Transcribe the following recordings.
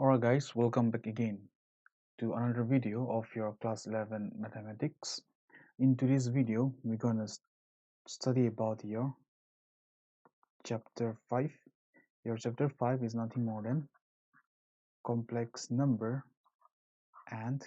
Alright guys, welcome back again to another video of your class 11 mathematics. In today's video, we're gonna study about your chapter 5. Your chapter 5 is nothing more than complex number and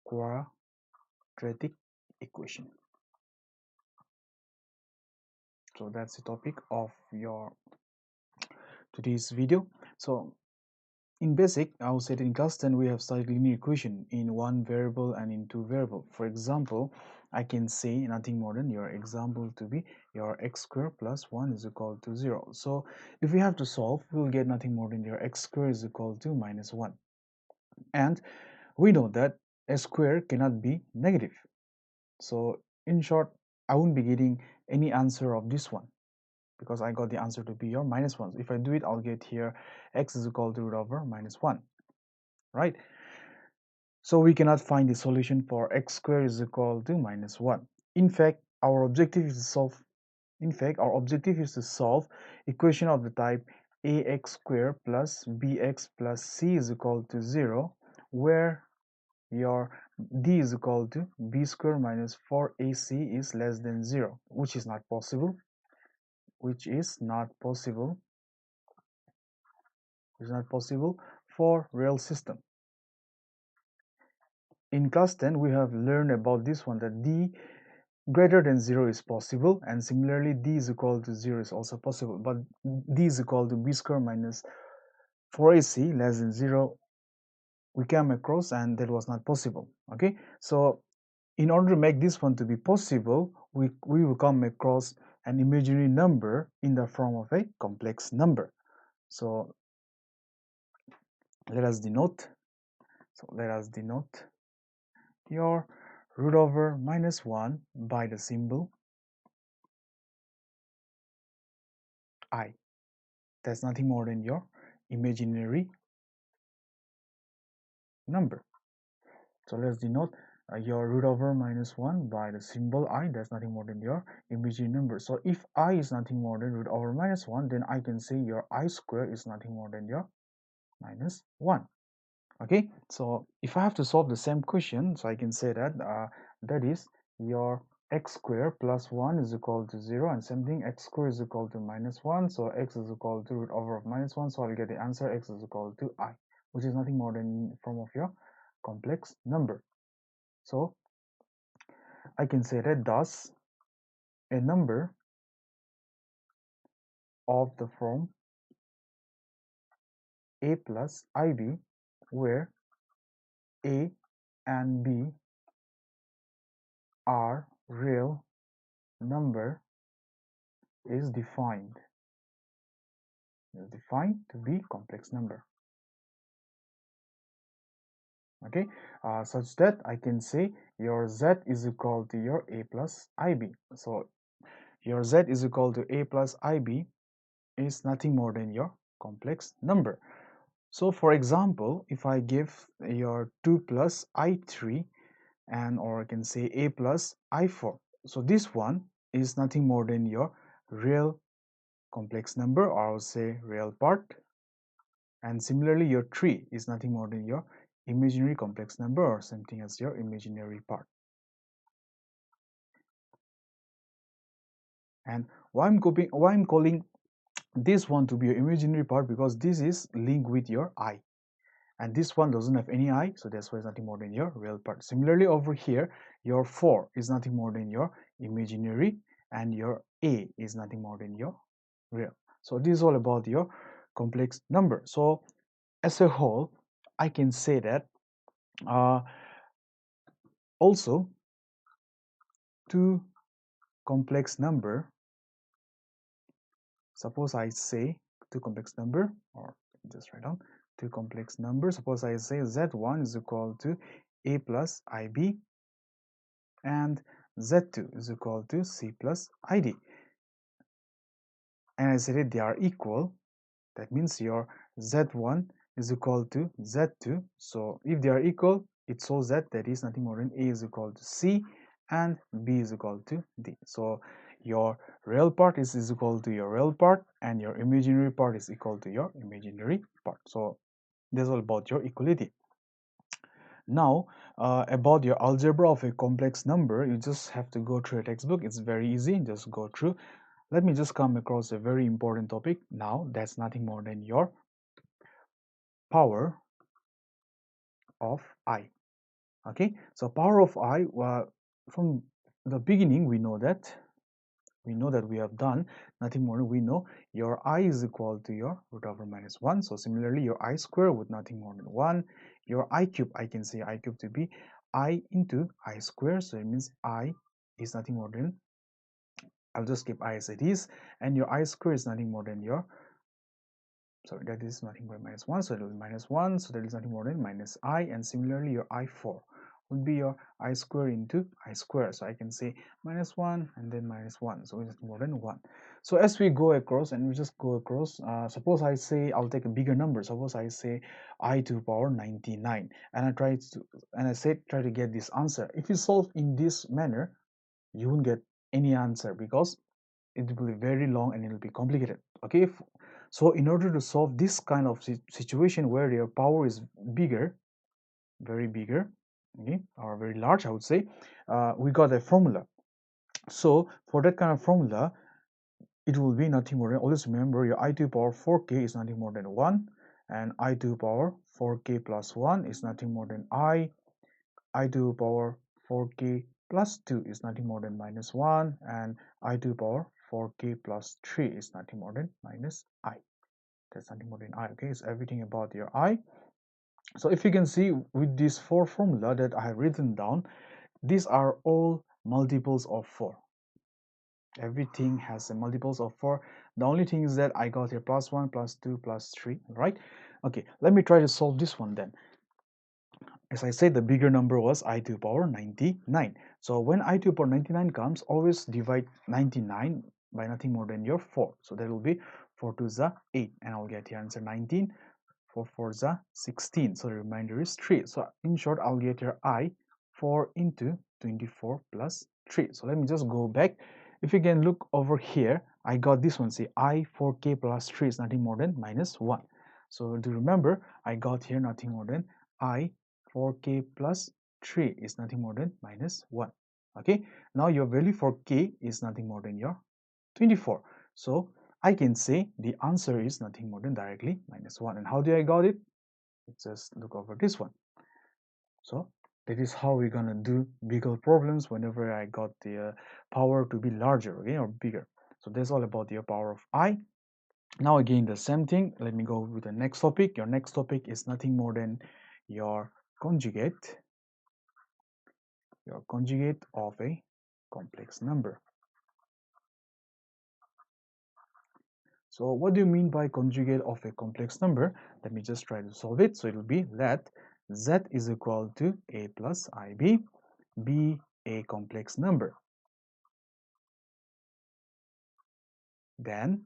quadratic equation. So that's the topic of your today's video. So in basic, I would say that in class 10 we have studied linear equation in one variable and in two variable. For example, I can say nothing more than your example to be your x squared plus 1 is equal to 0. So if we have to solve, we will get nothing more than your x squared is equal to minus 1. And we know that a square cannot be negative. So in short, I won't be getting any answer of this one, because I got the answer to be your minus 1. If I do it, I'll get here x is equal to root over minus 1, right? So we cannot find the solution for x squared is equal to minus 1. In fact, our objective is to solve equation of the type ax squared plus bx plus c is equal to 0, where your d is equal to b squared minus 4ac is less than 0, which is not possible. For real system. In class 10, we have learned about this one, that d greater than 0 is possible, and similarly d is equal to 0 is also possible, but d is equal to b squared minus 4ac less than 0 we came across, and that was not possible. Okay, so in order to make this one to be possible, we will come across an imaginary number in the form of a complex number. So let us denote your root over minus 1 by the symbol I. That's nothing more than your imaginary number. So let's denote your root over minus 1 by the symbol I. That's nothing more than your imaginary number. So if I is nothing more than root over minus 1, then I can say your I square is nothing more than your minus 1. Okay, so if I have to solve the same question, so I can say that that is your x squared plus 1 is equal to 0, and same thing, x squared is equal to minus 1, so x is equal to root over of minus 1, so I'll get the answer x is equal to I, which is nothing more than the form of your complex number. So I can say that thus a number of the form a plus ib, where a and b are real number, is defined to be complex number. Okay, such that I can say your z is equal to your a plus ib. So your z is equal to a plus ib is nothing more than your complex number. So for example, if I give your 2 plus i3, and or I can say a plus i4, so this one is nothing more than your real complex number, or I would say real part. And similarly, your 3 is nothing more than your imaginary complex number, or same thing as your imaginary part. And why I'm calling this one to be your imaginary part, because this is linked with your I, and this one doesn't have any I, so that's why it's nothing more than your real part. Similarly, over here, your 4 is nothing more than your imaginary, and your A is nothing more than your real. So this is all about your complex number. So as a whole, I can say that also two complex number, suppose I say two complex number, or just write down two complex numbers. Suppose I say z1 is equal to a plus ib, and z2 is equal to c plus id, and I said they are equal. That means your z1 is equal to z2. So if they are equal, it shows that is nothing more than a is equal to c and b is equal to d. So your real part is equal to your real part, and your imaginary part is equal to your imaginary part. So That's all about your equality. Now, about your algebra of a complex number, you just have to go through a textbook. It's very easy. Just go through. Let me just come across a very important topic now. That's nothing more than your power of I. Okay, so power of I, from the beginning, we know that we have done nothing more. We know your I is equal to your root over minus 1. So similarly, your I square with nothing more than 1. Your I cube, I can say I cube to be I into I square. So it means I is nothing more than, I'll just keep I as it is. And your I square is nothing more than your, sorry, that is nothing but minus 1. So it will be minus 1. So that is nothing more than minus I. And similarly, your I4 would be your I square into I square. So I can say minus 1 and then minus 1. So it's more than 1. So as we go across and we just go across, suppose I say, I'll take a bigger number. Suppose I say I to the power 99. And I say try to get this answer. If you solve in this manner, you won't get any answer because it will be very long and it will be complicated. Okay, so in order to solve this kind of situation where your power is bigger, very bigger, okay, or very large, I would say, we got a formula. So for that kind of formula, it will be nothing more than, always remember your I to the power 4k is nothing more than 1, and I to the power 4k plus 1 is nothing more than I to the power 4k plus 2 is nothing more than minus 1, and I to the power 4k plus 3 is nothing more than minus I. That's nothing more than I. Okay, it's everything about your I. So if you can see with these four formula that I have written down, these are all multiples of 4. Everything has a multiples of 4. The only thing is that I got here plus 1, plus 2, plus 3, right? Okay, let me try to solve this one then. As I said, the bigger number was I to the power 99. So when I to the power 99 comes, always divide 99 by nothing more than your 4. So that will be 4 to the 8, and I'll get your answer 19. 4 4 is 16. So the remainder is 3. So in short, I'll get your I 4 into 24 plus 3. So let me just go back. If you can look over here, I got this one. See, I 4k plus 3 is nothing more than minus 1. So to remember, I got here nothing more than I 4k plus 3 is nothing more than minus 1. Okay, now your value for k is nothing more than your 24. So I can say the answer is nothing more than directly minus 1. And how do I got it? Let's just look over this one. So that is how we're gonna do bigger problems whenever I got the power to be larger, okay, or bigger. So that's all about the power of I. Now again the same thing. Let me go with the next topic. Your next topic is nothing more than your conjugate of a complex number. So what do you mean by conjugate of a complex number? Let me just try to solve it. So it will be that z is equal to a plus ib, be a complex number. Then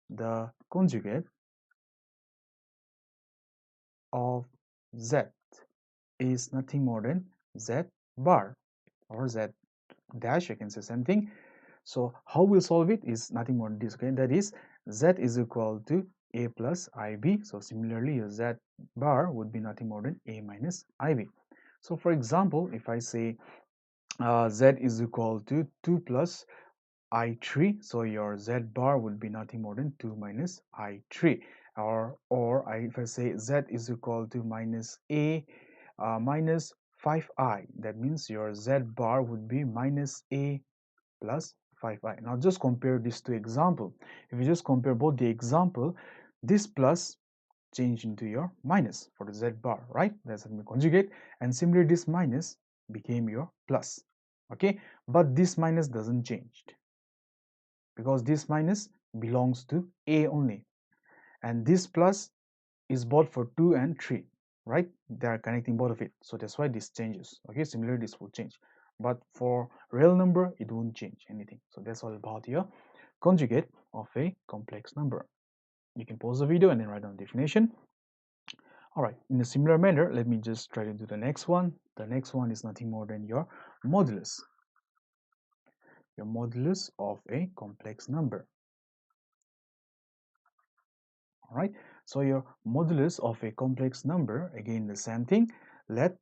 the conjugate of z is nothing more than z bar or z dash, you can say same thing. So how we'll solve it is nothing more than this, okay? That is z is equal to a plus ib. So similarly, your z bar would be nothing more than a minus ib. So for example, if I say z is equal to 2 plus I3, so your z bar would be nothing more than 2 minus I3. If I say z is equal to minus a minus 5i, that means your z bar would be minus a plus 5i. Now just compare these two examples. If you just compare both the example, this plus change into your minus for the z bar, right? That's the conjugate. And similarly, this minus became your plus. Okay, but this minus doesn't change because this minus belongs to a only, and this plus is both for 2 and 3, right? They are connecting both of it, so that's why this changes. Okay, similarly this will change, but for real number it won't change anything. So that's all about your conjugate of a complex number. You can pause the video and then write down the definition. All right, in a similar manner, let me just try to do the next one. The next one is nothing more than your modulus of a complex number. All right, So your modulus of a complex number, again the same thing, let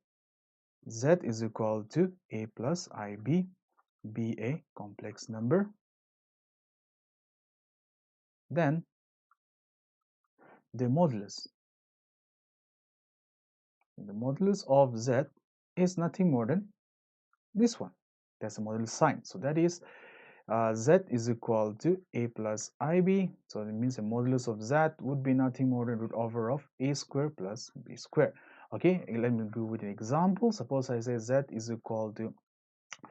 z is equal to a plus ib be a complex number, then the modulus of z is nothing more than this one. That's the modulus sign. So that is z is equal to a plus ib. So it means the modulus of z would be nothing more than root over of a square plus b square. Okay, let me go with an example. Suppose I say z is equal to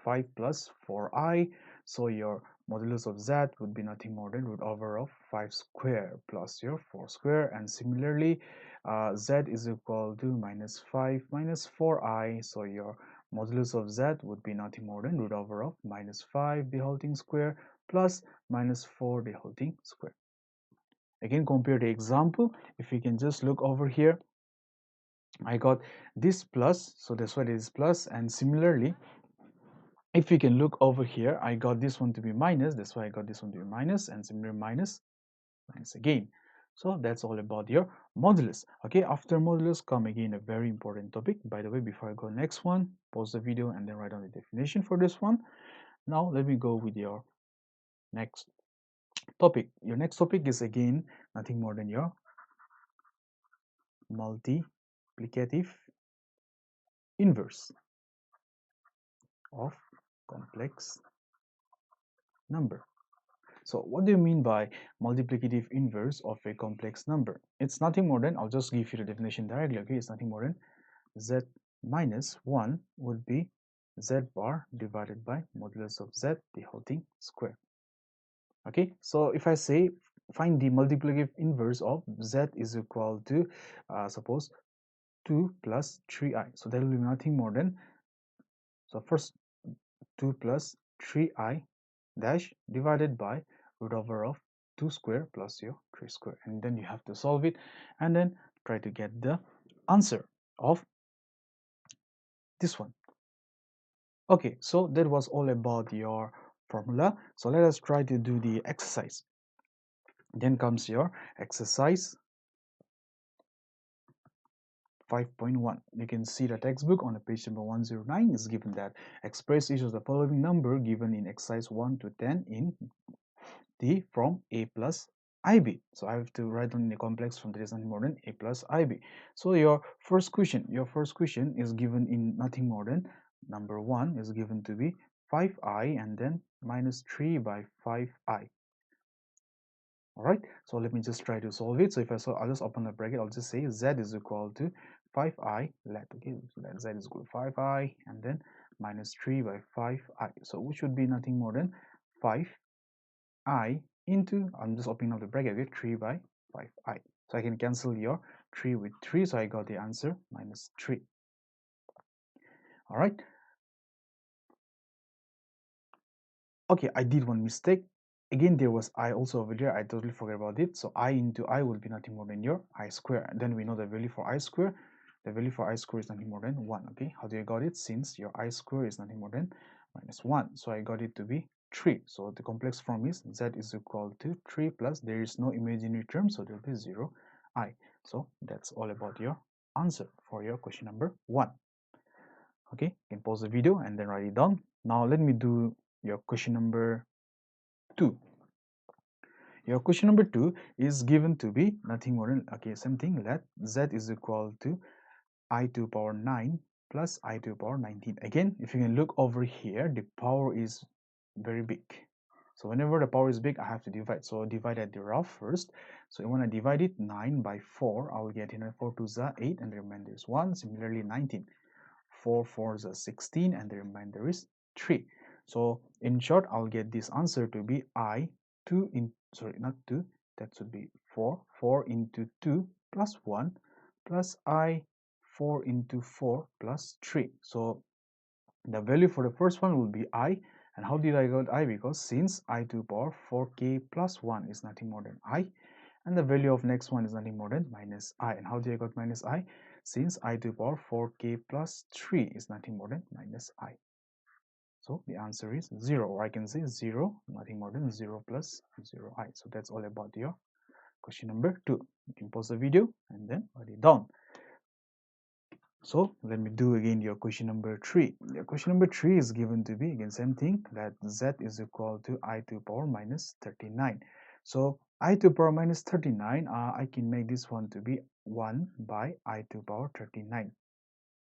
5 plus 4i. So your modulus of z would be nothing more than root over of 5 square plus your 4 square. And similarly, z is equal to minus 5 minus 4i. So your modulus of z would be nothing more than root over of minus 5 the whole thing square plus minus 4 the whole thing square. Again, compare the example. If you can just look over here, I got this plus, so that's why it is plus. And similarly, if you can look over here, I got this one to be minus, that's why I got this one to be minus, and similar minus again. So that's all about your modulus. Okay, after modulus come again a very important topic. By the way, before I go next one, pause the video and then write down the definition for this one. Now let me go with your next topic. Your next topic is again nothing more than your multiplicative inverse of complex number. So what do you mean by multiplicative inverse of a complex number? It's nothing more than, I'll just give you the definition directly, okay? It's nothing more than z minus 1 would be z bar divided by modulus of z the whole thing square. Okay, so if I say find the multiplicative inverse of z is equal to suppose 2 plus 3i. So that will be nothing more than, so first 2 plus 3i dash divided by root over of 2 square plus your 3 square, and then you have to solve it and then try to get the answer of this one. Okay, so that was all about your formula. So let us try to do the exercise. Then comes your exercise 5.1. You can see the textbook on the page number 109 is given that express each of the following number given in exercise 1 to 10 in the from a plus ib. So I have to write down the complex from there is nothing more than a plus ib. So your first question is given in nothing more than number 1 is given to be 5i and then minus 3 by 5i. All right, so let me just try to solve it. So if I'll just open the bracket, I'll just say z is equal to 5i, okay, so let z is equal to 5i and then minus 3 by 5i. So which should be nothing more than 5i into, I'm just opening up the bracket, okay, 3 by 5i. So I can cancel your 3 with 3, so I got the answer minus 3. All right. Okay, I did one mistake. Again, there was I also over there. I totally forgot about it. So I into I will be nothing more than your I square. And then we know the value for I square. The value for I square is nothing more than 1. Okay, how do you got it? Since your I square is nothing more than minus 1. So I got it to be 3. So the complex form is z is equal to 3 plus, there is no imaginary term, so there will be 0 I. So that's all about your answer for your question number 1. Okay, you can pause the video and then write it down. Now let me do your question number 2. Your question number 2 is given to be nothing more than, okay, same thing, let z is equal to I to power 9 plus I to power 19. Again, if you can look over here, the power is very big. So whenever the power is big, I have to divide. So divide at the rough first. So when I divide it 9 by 4, I will get 4 to the 8 and the remainder is 1. Similarly 19. 4 4s are 16 and the remainder is 3. So in short, I'll get this answer to be I 2 in, sorry, not 2, that should be 4 into 2 plus 1 plus I 4 into 4 plus 3. So the value for the first one will be I. And how did I got I? Because since I to the power 4k plus 1 is nothing more than I, and the value of next one is nothing more than minus I. And how did I got minus I? Since I to the power 4k plus 3 is nothing more than minus I. So the answer is 0, or I can say 0, nothing more than 0 plus 0 I. So that's all about your question number 2. You can pause the video and then write it down. So let me do again your question number 3. Your question number 3 is given to be again same thing, that z is equal to I to the power minus 39. So I to the power minus 39, I can make this one to be 1 by I to the power 39.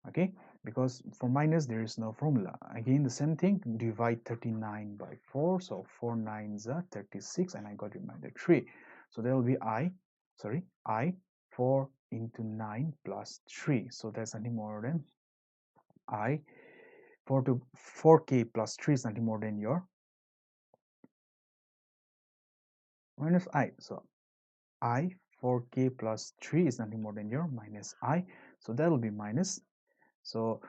Okay, because for minus there is no formula. Again the same thing, divide 39 by 4, so 4 9s are 36, and I got remainder 3. So there will be I 4 into 9 plus 3, so that's nothing more than I 4k plus 3 is nothing more than your minus I. So I 4k plus 3 is nothing more than your minus I, so that will be minus. So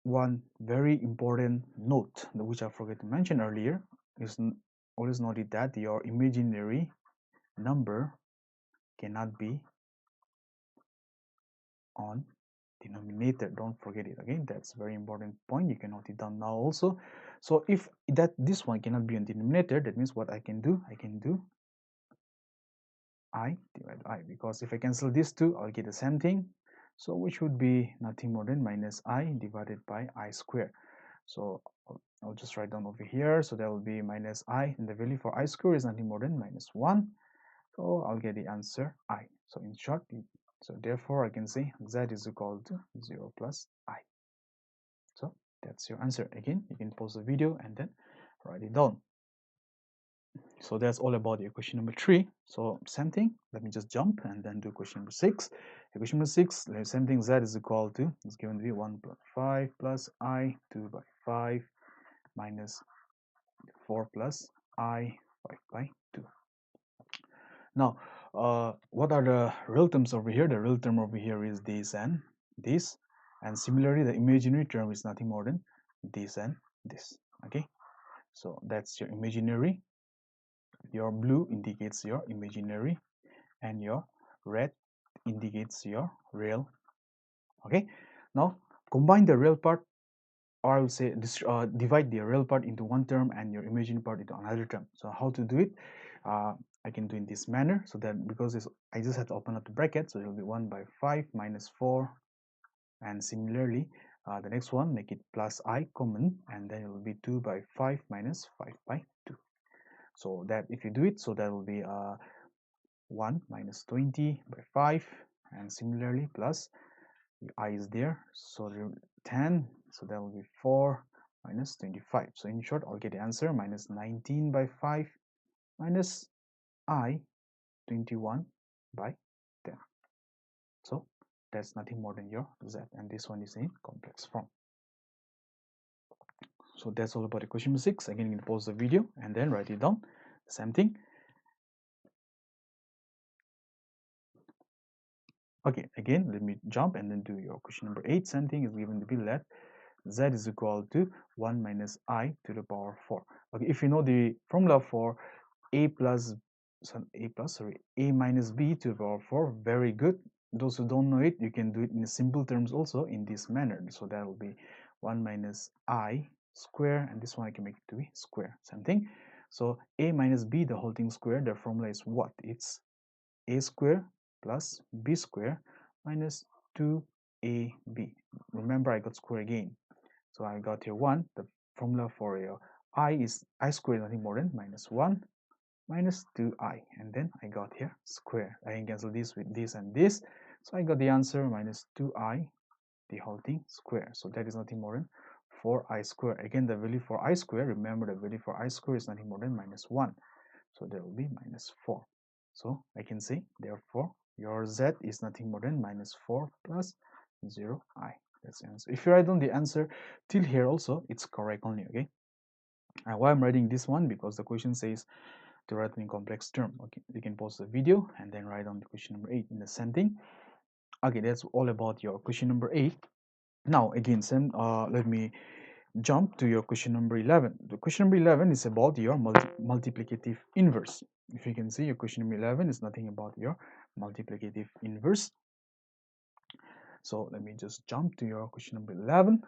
one very important note which I forgot to mention earlier is always noted that your imaginary number cannot be on denominator. Don't forget it. Again, that's a very important point. You can note it down now also. So if this one cannot be on denominator, that means what I can do I divided I, because if I cancel these two, I'll get the same thing. So which would be nothing more than minus I divided by I square. So I'll just write down over here. So that will be minus I, and the value for I square is nothing more than minus 1. So I'll get the answer I. So in short, so therefore I can say z is equal to 0 plus I. So that's your answer. Again, you can pause the video and then write it down. So that's all about your question number 3. So same thing, let me just jump and then do question number 6. Question number 6, same thing, z is equal to, is given to be 1 plus 5 plus I 2 by 5 minus 4 plus I 5 by 2. Now, what are the real terms over here? The real term over here is this and this, and similarly the imaginary term is nothing more than this and this. Okay, so that's your imaginary. Your blue indicates your imaginary, and your red indicates your real. Okay, now combine the real part, or I will say divide the real part into one term and your imaginary part into another term. So how to do it? I can do in this manner. So that because I just have to open up the bracket, so it will be 1 by 5 minus 4, and similarly the next one, make it plus I common, and then it will be 2 by 5 minus 5 by 2. So that if you do it, so that will be 1 minus 20 by 5, and similarly plus I is there, so 10, so that will be 4 minus 25. So in short, I'll get the answer minus 19 by 5 minus I 21 by 10. So that's nothing more than your z, and this one is in complex form. So that's all about equation 6. Again, you can pause the video and then write it down. Same thing. Okay, again, let me jump and then do your question number 8. Same thing is given to be let z is equal to 1 minus I to the power 4. Okay, if you know the formula for a minus b to the power 4, very good. Those who don't know it, you can do it in simple terms also in this manner. So that will be 1 minus I square, and this one I can make it to be square. Same thing. So a minus b, the whole thing square, the formula is what? It's a square plus b square minus 2ab. Remember, I got square again. So I got here 1. The formula for your I is I squared, nothing more than minus 1 minus 2I, and then I got here square. I can cancel this with this and this, so I got the answer minus 2I, the whole thing square. So that is nothing more than 4I square. Again, the value for I square, remember the value for I square is nothing more than minus 1, so there will be minus 4. So I can say therefore your z is nothing more than minus 4 plus 0I. That's the answer. If you write down the answer till here also, it's correct only. Okay, and why I'm writing this one, because the question says to write in complex term. Okay, you can pause the video and then write down the question number 8 in the same thing. Okay, that's all about your question number 8. Now again, let me jump to your question number 11. The question number 11 is about your multiplicative inverse. If you can see, your question number 11 is nothing about your multiplicative inverse. So let me just jump to your question number 11.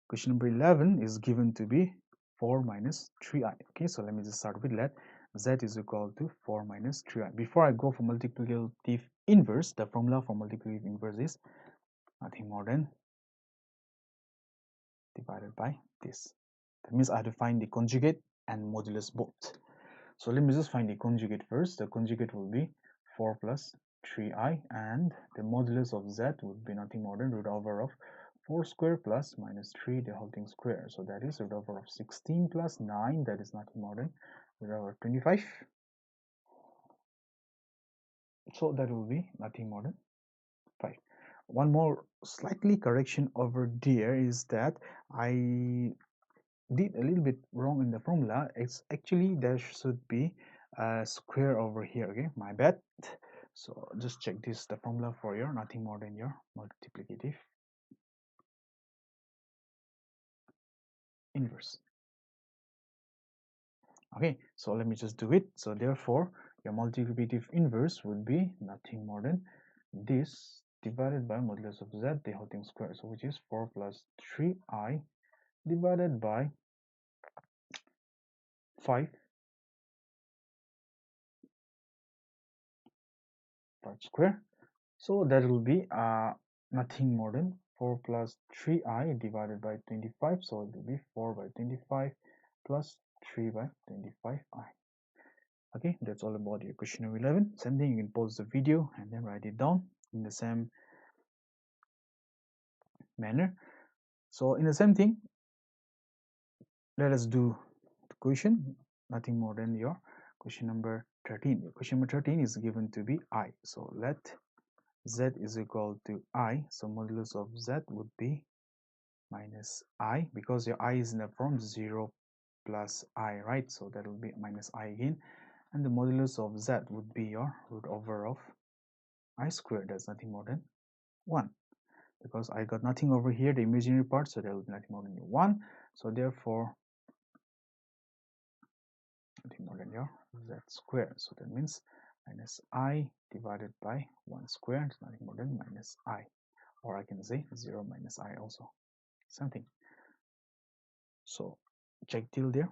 Question number 11 is given to be 4 minus 3i. Okay, so let me just start with let z is equal to 4 minus 3i. Before I go for multiplicative inverse, the formula for multiplicative inverse is nothing more than divided by this. That means I have to find the conjugate and modulus both. So let me just find the conjugate first. The conjugate will be 4 plus 3i, and the modulus of z would be nothing more than root over of 4 square plus minus 3 the whole thing square. So that is root over of 16 plus 9, that is nothing more than root over 25. So that will be nothing more than 5. One more slightly correction over there is that I did a little bit wrong in the formula. It's actually there should be a square over here. Okay, my bad. So just check this, the formula for your nothing more than your multiplicative inverse. Okay, so let me just do it. So therefore your multiplicative inverse would be nothing more than this divided by modulus of z the whole thing square, so which is 4 plus 3i divided by 5 part square. So that will be nothing more than 4 plus 3i divided by 25. So it will be 4 by 25 plus 3 by 25i. Okay, that's all about your question number 11. Same thing, you can pause the video and then write it down in the same manner. So in the same thing, let us do the question, nothing more than your question number 13. Your question number 13 is given to be I. So let z is equal to I. So modulus of z would be minus I, because your I is in the form 0 plus I, right? So that will be minus I again. And the modulus of z would be your root over of I squared. That's nothing more than 1. Because I got nothing over here, the imaginary part, so there will be nothing more than 1. So therefore, nothing more than your z squared. So that means minus I divided by 1 squared is nothing more than minus I. Or I can say 0 minus I also. Something. So check till there.